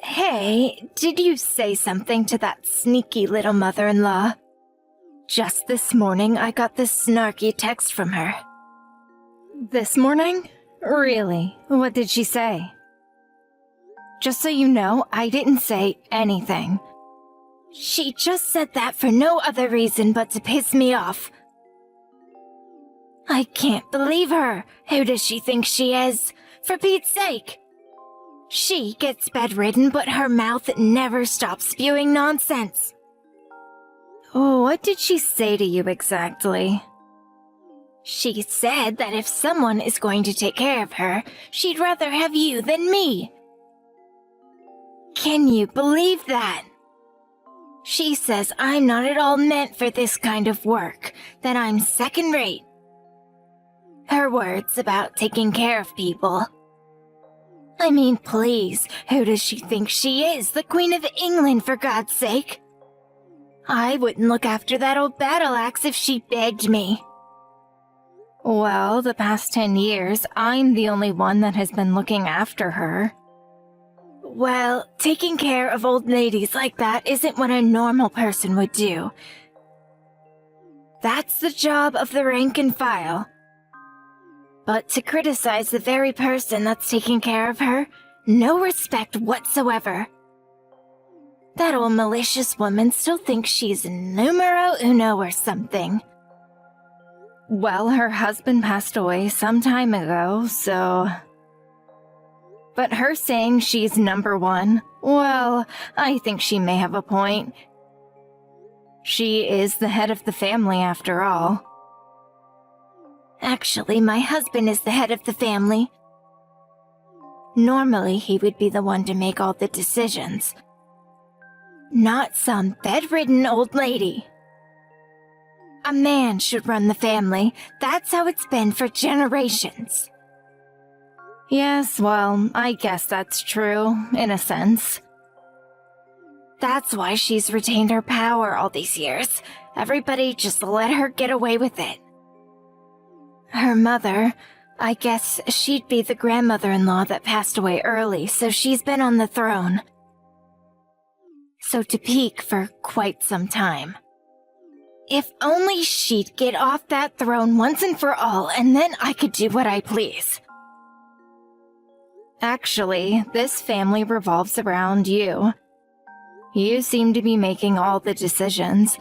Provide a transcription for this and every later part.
Hey, did you say something to that sneaky little mother-in-law? Just this morning, I got this snarky text from her. This morning? Really? What did she say? Just so you know, I didn't say anything. She just said that for no other reason but to piss me off. I can't believe her. Who does she think she is? For Pete's sake! She gets bedridden, but her mouth never stops spewing nonsense. What did she say to you exactly? She said that if someone is going to take care of her, she'd rather have you than me. Can you believe that? She says I'm not at all meant for this kind of work, that I'm second-rate. Her words about taking care of people. I mean, please, who does she think she is? The Queen of England, for God's sake? I wouldn't look after that old battle axe if she begged me. Well, the past 10 years, I'm the only one that has been looking after her. Well, taking care of old ladies like that isn't what a normal person would do. That's the job of the rank and file. But to criticize the very person that's taking care of her, no respect whatsoever. That old malicious woman still thinks she's numero uno or something. Well, her husband passed away some time ago, so... But her saying she's number one, well, I think she may have a point. She is the head of the family after all. Actually, my husband is the head of the family. Normally, he would be the one to make all the decisions. Not some bedridden old lady. A man should run the family. That's how it's been for generations. Yes, well, I guess that's true, in a sense. That's why she's retained her power all these years. Everybody just let her get away with it. Her mother, I guess she'd be the grandmother-in-law that passed away early, so she's been on the throne. So to peak for quite some time. If only she'd get off that throne once and for all, and then I could do what I please. Actually, this family revolves around you. You seem to be making all the decisions.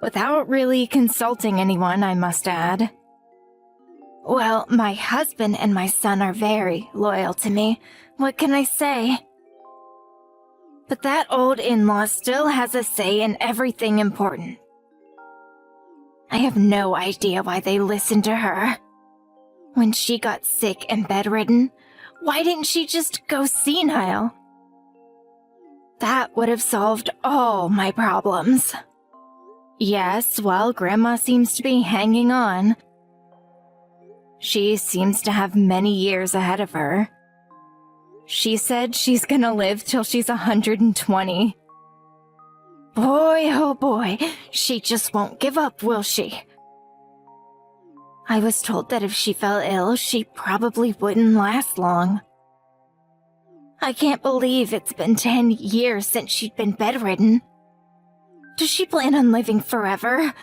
Without really consulting anyone, I must add. Well, my husband and my son are very loyal to me. What can I say? But that old in-law still has a say in everything important. I have no idea why they listened to her. When she got sick and bedridden, why didn't she just go senile? That would have solved all my problems. Yes, well, Grandma seems to be hanging on. She seems to have many years ahead of her. She said she's gonna live till she's 120. Boy, oh boy, she just won't give up, will she? I was told that if she fell ill, she probably wouldn't last long. I can't believe it's been 10 years since she'd been bedridden. Does she plan on living forever?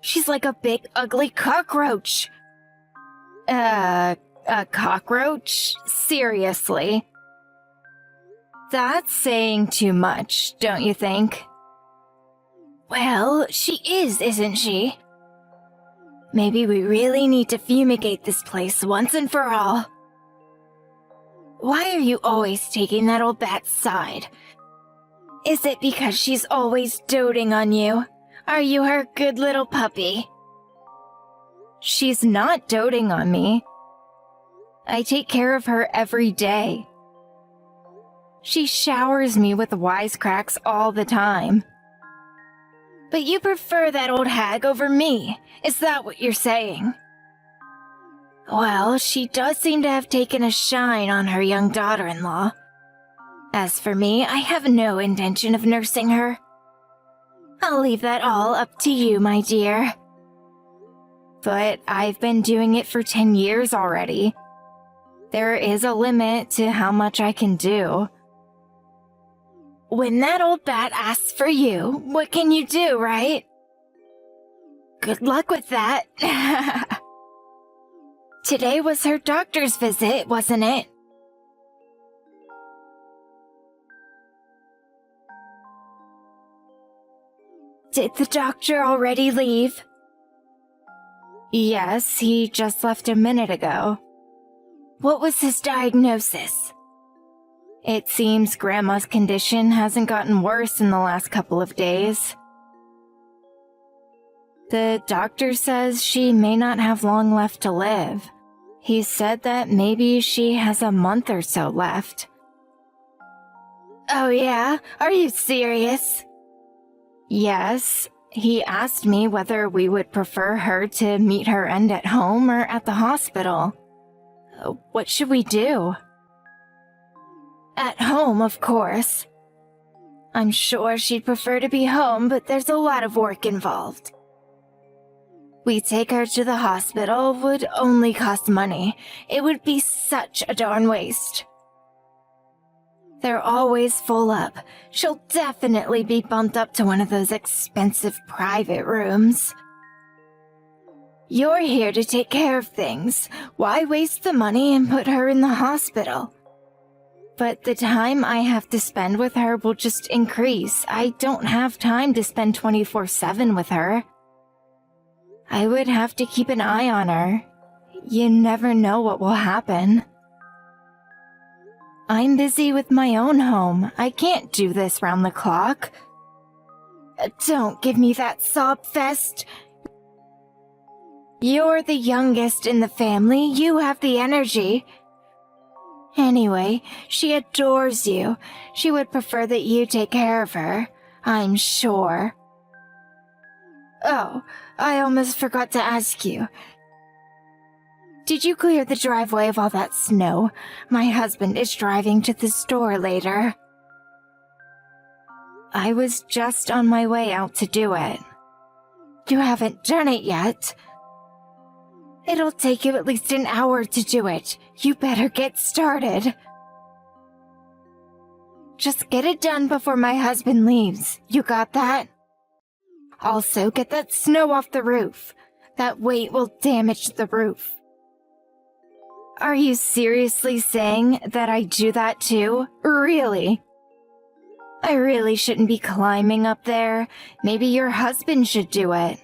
She's like a big, ugly cockroach. A cockroach? Seriously? That's saying too much, don't you think? Well, she is, isn't she? Maybe we really need to fumigate this place once and for all. Why are you always taking that old bat's side? Is it because she's always doting on you? Are you her good little puppy? She's not doting on me. I take care of her every day. She showers me with wisecracks all the time. But you prefer that old hag over me, is that what you're saying? Well, she does seem to have taken a shine on her young daughter-in-law. As for me, I have no intention of nursing her. I'll leave that all up to you, my dear. But I've been doing it for 10 years already. There is a limit to how much I can do. When that old bat asks for you, what can you do, right? Good luck with that. Today was her doctor's visit, wasn't it? Did the doctor already leave? Yes, he just left a minute ago. What was his diagnosis? It seems Grandma's condition hasn't gotten worse in the last couple of days. The doctor says she may not have long left to live. He said that maybe she has a month or so left. Oh yeah? Are you serious? Yes. He asked me whether we would prefer her to meet her end at home or at the hospital. What should we do? At home, of course. I'm sure she'd prefer to be home, but there's a lot of work involved. We take her to the hospital would only cost money. It would be such a darn waste. They're always full up. She'll definitely be bumped up to one of those expensive private rooms. You're here to take care of things. Why waste the money and put her in the hospital? But the time I have to spend with her will just increase. I don't have time to spend 24/7 with her. I would have to keep an eye on her. You never know what will happen. I'm busy with my own home. I can't do this round the clock. Don't give me that sob fest. You're the youngest in the family. You have the energy. Anyway, she adores you. She would prefer that you take care of her, I'm sure. Oh, I almost forgot to ask you. Did you clear the driveway of all that snow? My husband is driving to the store later. I was just on my way out to do it. You haven't done it yet? It'll take you at least an hour to do it. You better get started. Just get it done before my husband leaves. You got that? Also, get that snow off the roof. That weight will damage the roof. Are you seriously saying that I do that too? Really? I really shouldn't be climbing up there. Maybe your husband should do it.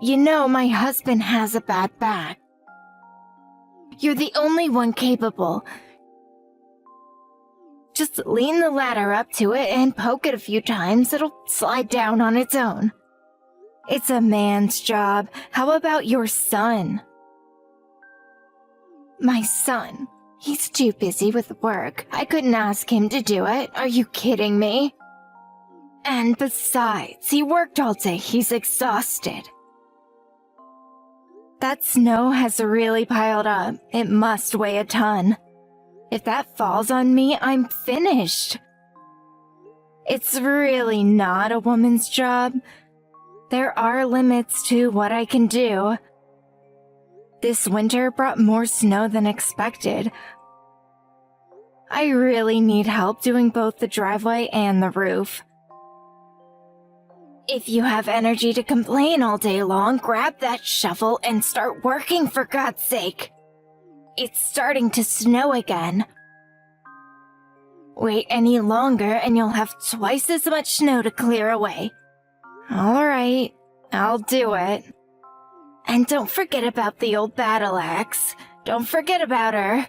You know, my husband has a bad back. You're the only one capable. Just lean the ladder up to it and poke it a few times. It'll slide down on its own. It's a man's job. How about your son? My son? He's too busy with work. I couldn't ask him to do it. Are you kidding me? And besides, he worked all day. He's exhausted. That snow has really piled up. It must weigh a ton. If that falls on me, I'm finished. It's really not a woman's job. There are limits to what I can do. This winter brought more snow than expected. I really need help doing both the driveway and the roof. If you have energy to complain all day long, grab that shovel and start working, for God's sake. It's starting to snow again. Wait any longer and you'll have twice as much snow to clear away. All right, I'll do it. And don't forget about the old battle axe. Don't forget about her.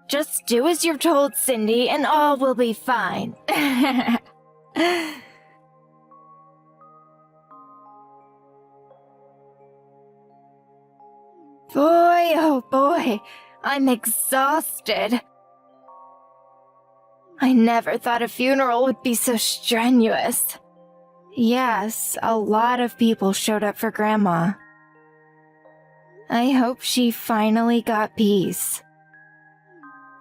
Just do as you're told, Cindy, and all will be fine. Boy, oh boy, I'm exhausted. I never thought a funeral would be so strenuous. Yes, a lot of people showed up for Grandma. I hope she finally got peace.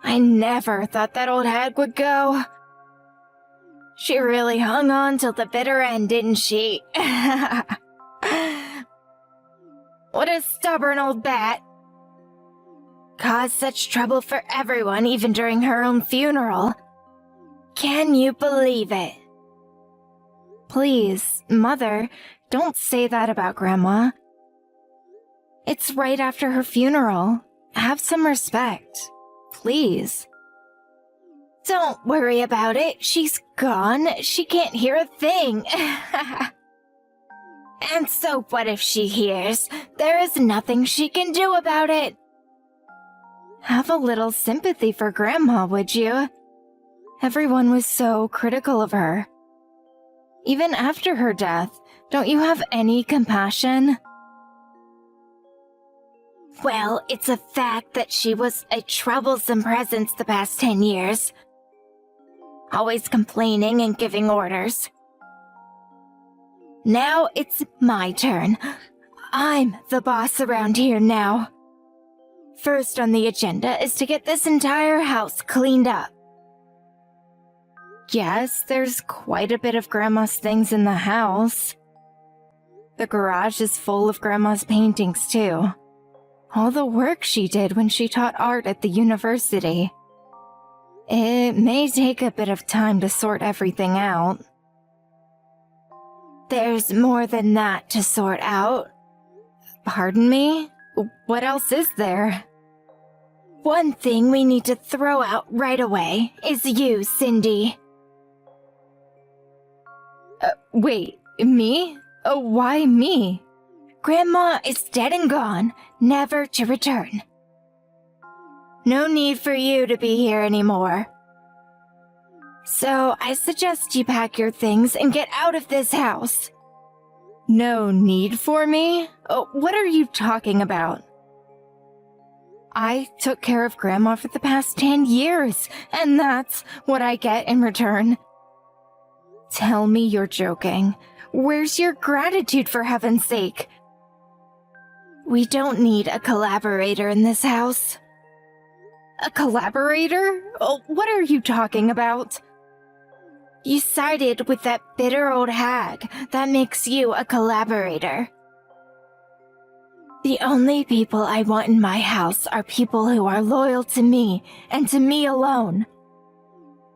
I never thought that old hag would go. She really hung on till the bitter end, didn't she? What a stubborn old bat. caused such trouble for everyone even during her own funeral. Can you believe it? Please, Mother, don't say that about Grandma. It's right after her funeral. Have some respect. Please. Don't worry about it. She's gone. She can't hear a thing. And so what if she hears? There is nothing she can do about it. Have a little sympathy for Grandma, would you? Everyone was so critical of her. Even after her death, don't you have any compassion? Well, it's a fact that she was a troublesome presence the past 10 years. Always complaining and giving orders. Now it's my turn. I'm the boss around here now. First on the agenda is to get this entire house cleaned up. Yes, there's quite a bit of Grandma's things in the house. The garage is full of Grandma's paintings, too. All the work she did when she taught art at the university. It may take a bit of time to sort everything out. There's more than that to sort out. Pardon me? What else is there? One thing we need to throw out right away is you, Cindy. Wait, me? Why me? Grandma is dead and gone, never to return. No need for you to be here anymore. So I suggest you pack your things and get out of this house. No need for me? What are you talking about? I took care of Grandma for the past 10 years, and that's what I get in return. Tell me you're joking. Where's your gratitude, for heaven's sake? We don't need a collaborator in this house. A collaborator? What are you talking about? You sided with that bitter old hag. That makes you a collaborator. The only people I want in my house are people who are loyal to me and to me alone.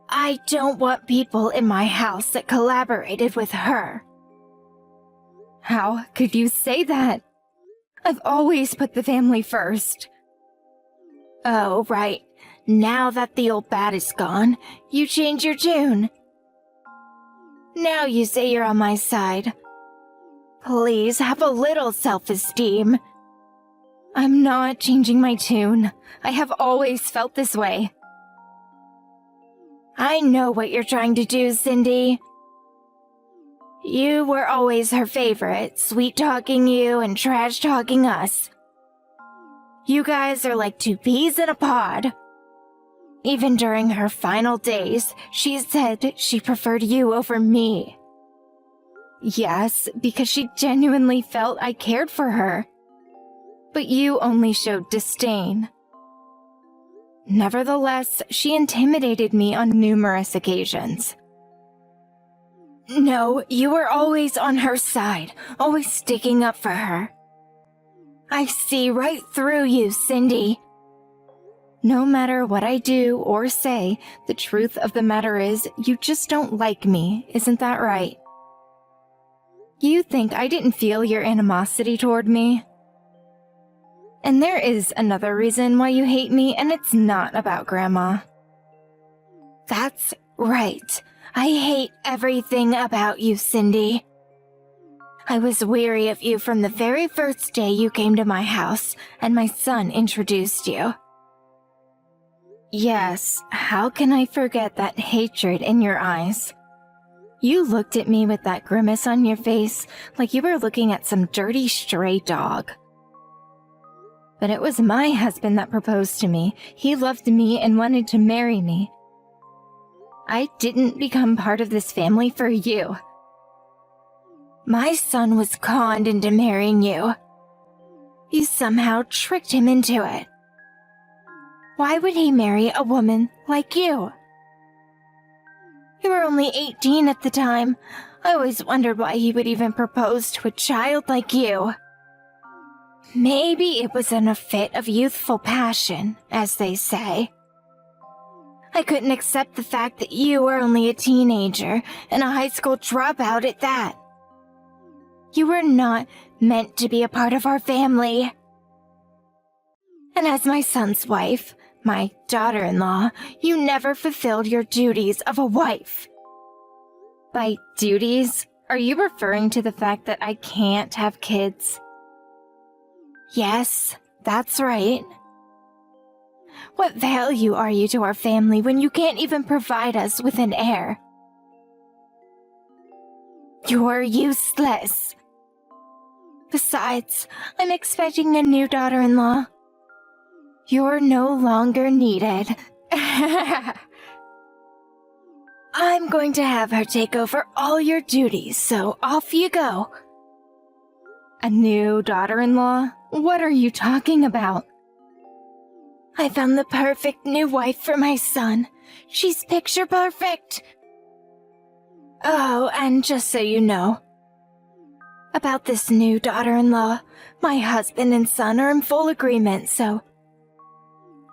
I don't want people in my house that collaborated with her. How could you say that? I've always put the family first. Oh, right. Now that the old bat is gone, you change your tune. Now you say you're on my side. Please have a little self-esteem. I'm not changing my tune. I have always felt this way. I know what you're trying to do, Cindy. You were always her favorite, sweet-talking you and trash-talking us. You guys are like two peas in a pod. Even during her final days, she said she preferred you over me. Yes, because she genuinely felt I cared for her. But you only showed disdain. Nevertheless, she intimidated me on numerous occasions. No, you were always on her side, always sticking up for her. I see right through you, Cindy. No matter what I do or say, the truth of the matter is you just don't like me, isn't that right? You think I didn't feel your animosity toward me? And there is another reason why you hate me, and it's not about Grandma. That's right. I hate everything about you, Cindy. I was weary of you from the very first day you came to my house, and my son introduced you. Yes, how can I forget that hatred in your eyes? You looked at me with that grimace on your face like you were looking at some dirty stray dog. But it was my husband that proposed to me. He loved me and wanted to marry me. I didn't become part of this family for you. My son was conned into marrying you. You somehow tricked him into it. Why would he marry a woman like you? You were only 18 at the time. I always wondered why he would even propose to a child like you. Maybe it was in a fit of youthful passion, as they say. I couldn't accept the fact that you were only a teenager and a high school dropout at that. You were not meant to be a part of our family. And as my son's wife, my daughter-in-law, you never fulfilled your duties of a wife. By duties, are you referring to the fact that I can't have kids? Yes, that's right. What value are you to our family when you can't even provide us with an heir? You're useless. Besides, I'm expecting a new daughter-in-law. You're no longer needed. I'm going to have her take over all your duties, so off you go. A new daughter-in-law? What are you talking about? I found the perfect new wife for my son. She's picture perfect. Oh, and just so you know, about this new daughter-in-law, my husband and son are in full agreement, so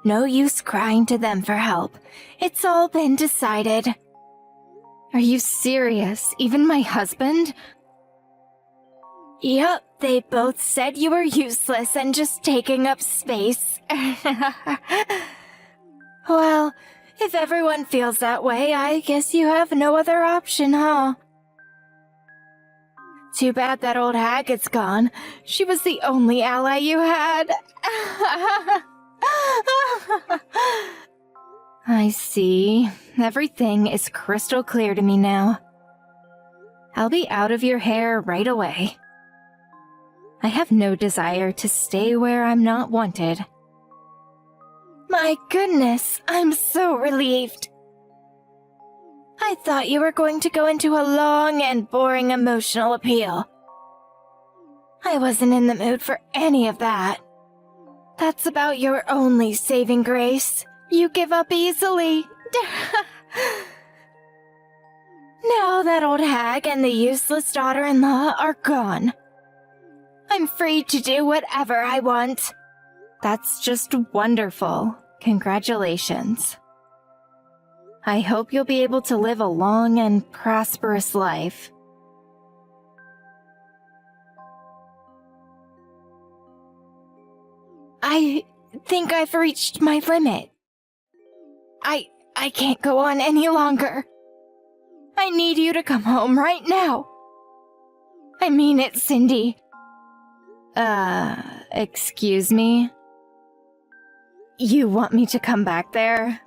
no use crying to them for help. It's all been decided. Are you serious? Even my husband? Yup, they both said you were useless and just taking up space. Well, if everyone feels that way, I guess you have no other option, huh? Too bad that old Haggett's gone. She was the only ally you had. I see. Everything is crystal clear to me now. I'll be out of your hair right away. I have no desire to stay where I'm not wanted. My goodness, I'm so relieved. I thought you were going to go into a long and boring emotional appeal. I wasn't in the mood for any of that. That's about your only saving grace. You give up easily. Now that old hag and the useless daughter-in-law are gone, I'm free to do whatever I want. That's just wonderful. Congratulations. I hope you'll be able to live a long and prosperous life. I think I've reached my limit. I can't go on any longer. I need you to come home right now. I mean it, Cindy. Excuse me? You want me to come back there?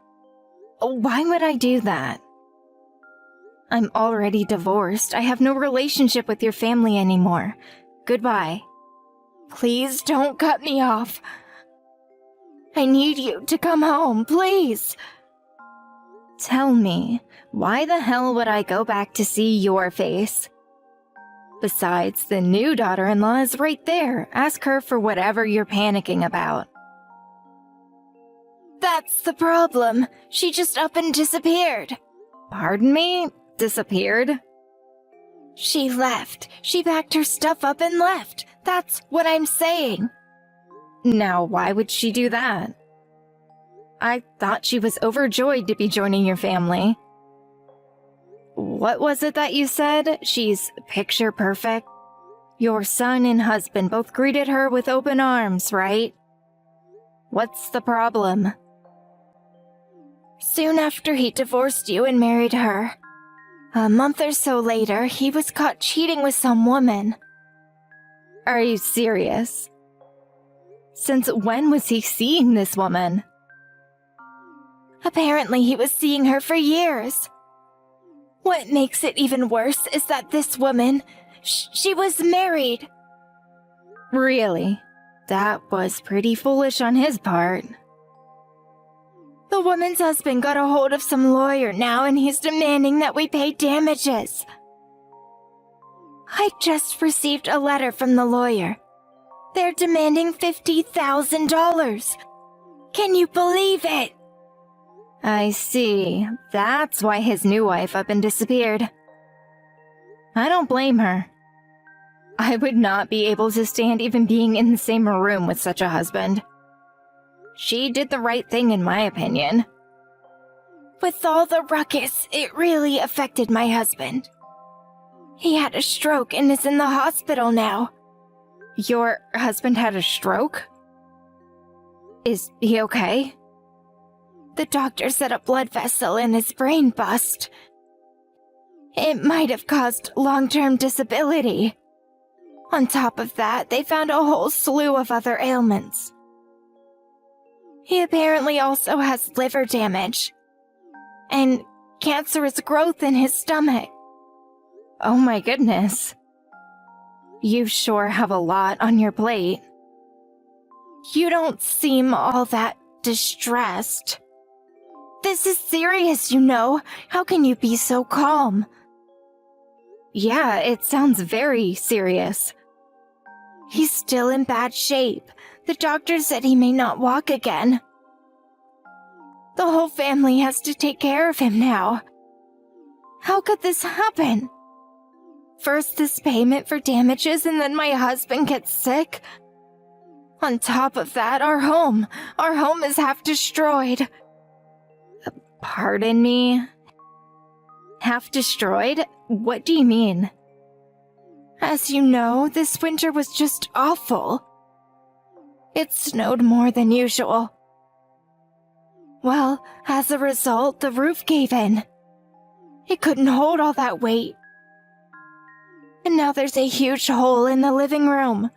Why would I do that? I'm already divorced. I have no relationship with your family anymore. Goodbye. Please don't cut me off. I need you to come home, please. Tell me, why the hell would I go back to see your face? Besides, the new daughter-in-law is right there. Ask her for whatever you're panicking about. That's the problem. She just up and disappeared. Pardon me? Disappeared? She left. She packed her stuff up and left. That's what I'm saying. Now, why would she do that? I thought she was overjoyed to be joining your family. What was it that you said? She's picture perfect? Your son and husband both greeted her with open arms, right? What's the problem? Soon after he divorced you and married her, a month or so later, he was caught cheating with some woman. Are you serious? Since when was he seeing this woman? Apparently he was seeing her for years. What makes it even worse is that this woman, she was married. Really? That was pretty foolish on his part. The woman's husband got a hold of some lawyer now and he's demanding that we pay damages. I just received a letter from the lawyer. They're demanding $50,000. Can you believe it? I see. That's why his new wife up and disappeared. I don't blame her. I would not be able to stand even being in the same room with such a husband. She did the right thing in my opinion. With all the ruckus, it really affected my husband. He had a stroke and is in the hospital now. Your husband had a stroke? Is he okay? The doctor said a blood vessel in his brain bust. It might have caused long-term disability. On top of that, they found a whole slew of other ailments. He apparently also has liver damage and cancerous growth in his stomach. Oh my goodness. You sure have a lot on your plate. You don't seem all that distressed. This is serious, you know. How can you be so calm? Yeah, it sounds very serious. He's still in bad shape. The doctor said he may not walk again. The whole family has to take care of him now. How could this happen? First this payment for damages and then my husband gets sick. On top of that, our home is half destroyed. Pardon me? Half destroyed? What do you mean? As you know, this winter was just awful. It snowed more than usual. Well, as a result, the roof gave in. It couldn't hold all that weight. And now there's a huge hole in the living room.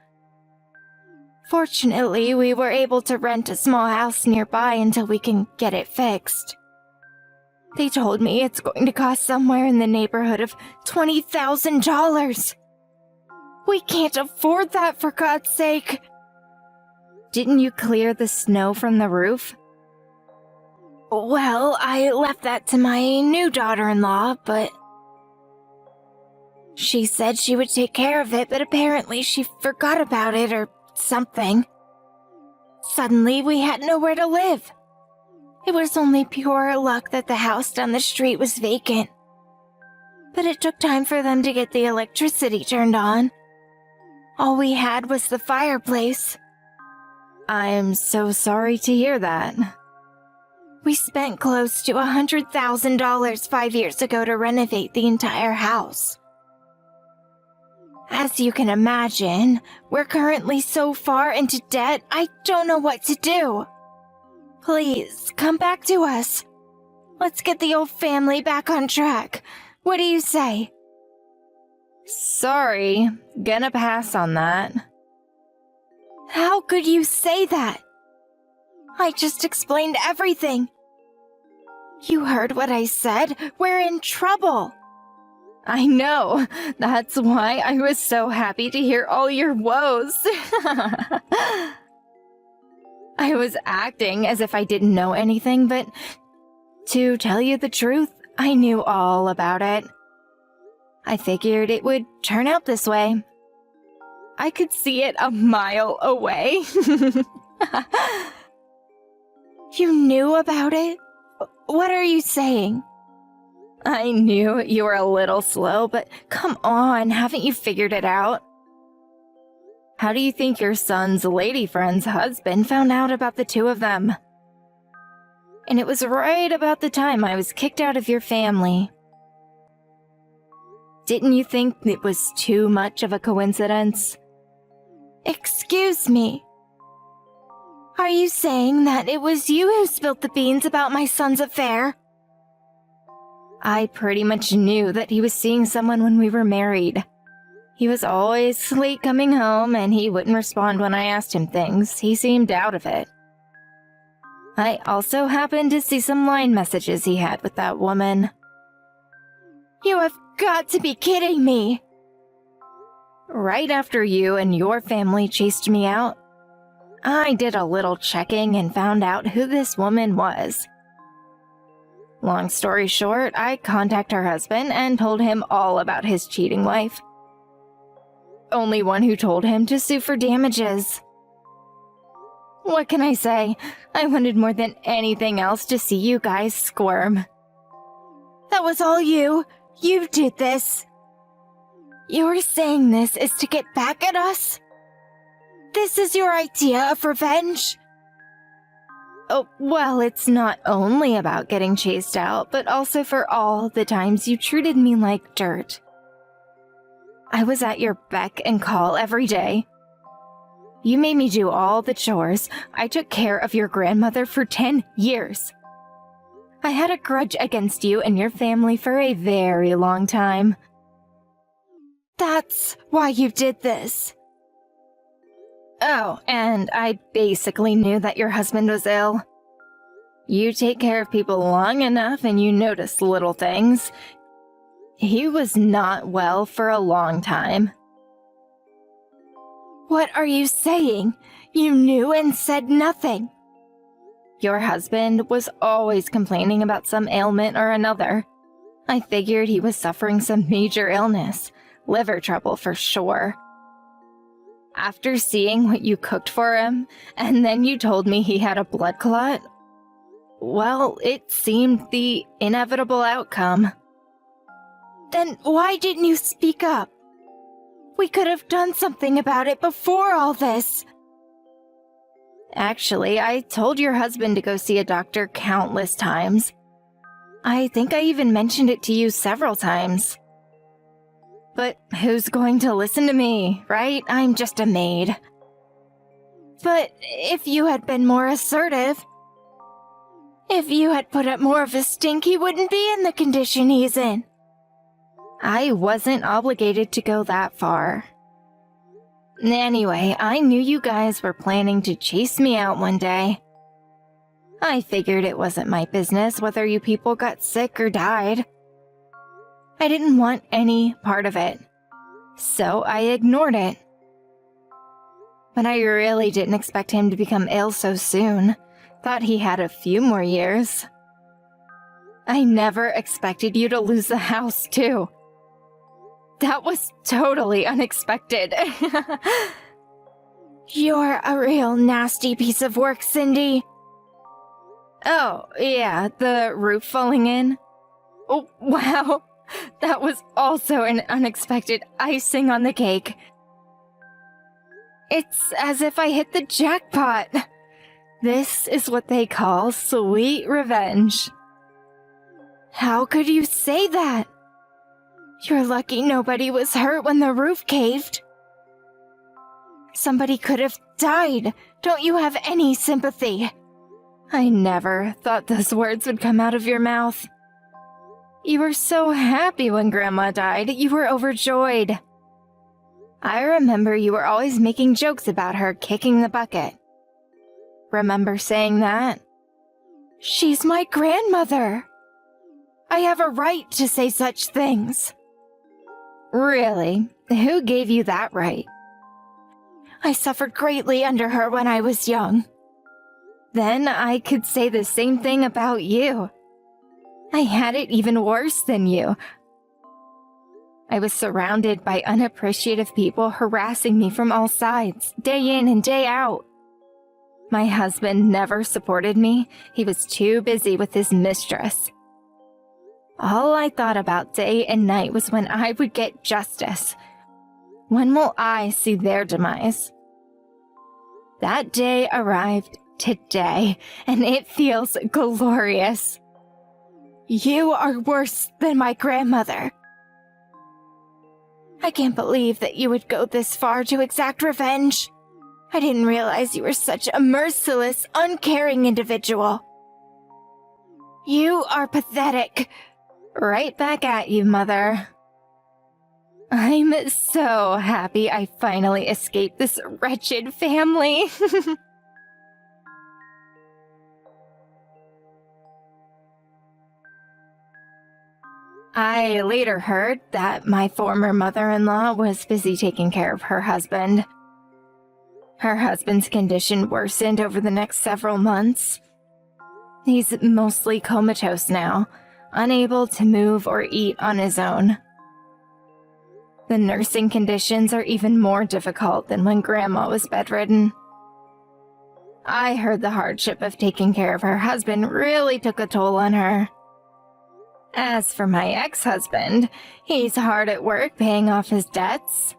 Fortunately, we were able to rent a small house nearby until we can get it fixed. They told me it's going to cost somewhere in the neighborhood of $20,000. We can't afford that, for God's sake. Didn't you clear the snow from the roof? Well, I left that to my new daughter-in-law, but... She said she would take care of it, but apparently she forgot about it or something. Suddenly, we had nowhere to live. It was only pure luck that the house down the street was vacant. But it took time for them to get the electricity turned on. All we had was the fireplace. I'm so sorry to hear that. We spent close to $100,000 5 years ago to renovate the entire house. As you can imagine, we're currently so far into debt, I don't know what to do. Please, come back to us. Let's get the old family back on track. What do you say? Sorry, gonna pass on that. How could you say that? I just explained everything. You heard what I said. We're in trouble. I know. That's why I was so happy to hear all your woes. I was acting as if I didn't know anything, but to tell you the truth, I knew all about it. I figured it would turn out this way. I could see it a mile away. You knew about it? What are you saying? I knew you were a little slow, but come on, haven't you figured it out? How do you think your son's lady friend's husband found out about the two of them? And it was right about the time I was kicked out of your family. Didn't you think it was too much of a coincidence? Excuse me. Are you saying that it was you who spilled the beans about my son's affair? I pretty much knew that he was seeing someone when we were married. He was always late coming home, and he wouldn't respond when I asked him things. He seemed out of it. I also happened to see some line messages he had with that woman. You have got to be kidding me! Right after you and your family chased me out, I did a little checking and found out who this woman was. Long story short, I contacted her husband and told him all about his cheating wife. Only one who told him to sue for damages. What can I say? I wanted more than anything else to see you guys squirm. That was all you? You did this? You're saying this is to get back at us? This is your idea of revenge? Oh, well, it's not only about getting chased out, but also for all the times you treated me like dirt. I was at your beck and call every day. You made me do all the chores. I took care of your grandmother for 10 years. I had a grudge against you and your family for a very long time. That's why you did this. Oh, and I basically knew that your husband was ill. You take care of people long enough and you notice little things. He was not well for a long time. What are you saying? You knew and said nothing. Your husband was always complaining about some ailment or another. I figured he was suffering some major illness, liver trouble for sure. After seeing what you cooked for him, and then you told me he had a blood clot, well, it seemed the inevitable outcome. Then why didn't you speak up? We could have done something about it before all this. Actually, I told your husband to go see a doctor countless times. I think I even mentioned it to you several times. But who's going to listen to me, right? I'm just a maid. But if you had been more assertive, if you had put up more of a stink, he wouldn't be in the condition he's in. I wasn't obligated to go that far. Anyway, I knew you guys were planning to chase me out one day. I figured it wasn't my business whether you people got sick or died. I didn't want any part of it, so I ignored it. But I really didn't expect him to become ill so soon. Thought he had a few more years. I never expected you to lose the house, too. That was totally unexpected. You're a real nasty piece of work, Cindy. Oh, yeah, the roof falling in. Oh, wow. That was also an unexpected icing on the cake. It's as if I hit the jackpot. This is what they call sweet revenge. How could you say that? You're lucky nobody was hurt when the roof caved. Somebody could have died. Don't you have any sympathy? I never thought those words would come out of your mouth. You were so happy when Grandma died. You were overjoyed. I remember you were always making jokes about her kicking the bucket. Remember saying that? She's my grandmother. I have a right to say such things. Really? Who gave you that right? I suffered greatly under her when I was young. Then I could say the same thing about you. I had it even worse than you. I was surrounded by unappreciative people harassing me from all sides, day in and day out. My husband never supported me. He was too busy with his mistress. All I thought about day and night was when I would get justice. When will I see their demise? That day arrived today, and it feels glorious. You are worse than my grandmother. I can't believe that you would go this far to exact revenge. I didn't realize you were such a merciless, uncaring individual. You are pathetic. Right back at you, Mother. I'm so happy I finally escaped this wretched family. I later heard that my former mother-in-law was busy taking care of her husband. Her husband's condition worsened over the next several months. He's mostly comatose now, unable to move or eat on his own. The nursing conditions are even more difficult than when Grandma was bedridden. I heard the hardship of taking care of her husband really took a toll on her. As for my ex-husband, he's hard at work paying off his debts.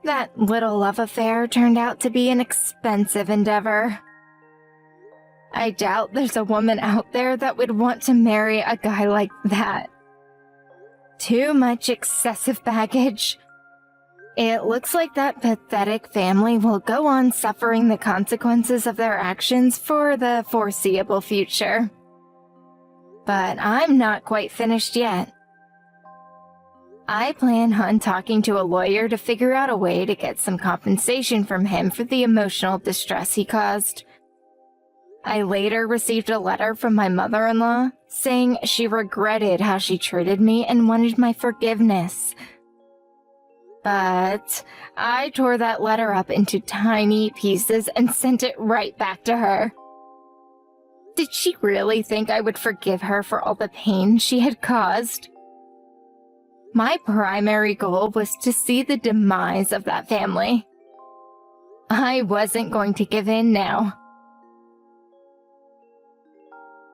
That little love affair turned out to be an expensive endeavor. I doubt there's a woman out there that would want to marry a guy like that. Too much excessive baggage. It looks like that pathetic family will go on suffering the consequences of their actions for the foreseeable future. But I'm not quite finished yet. I plan on talking to a lawyer to figure out a way to get some compensation from him for the emotional distress he caused. I later received a letter from my mother-in-law saying she regretted how she treated me and wanted my forgiveness. But I tore that letter up into tiny pieces and sent it right back to her. Did she really think I would forgive her for all the pain she had caused? My primary goal was to see the demise of that family. I wasn't going to give in now.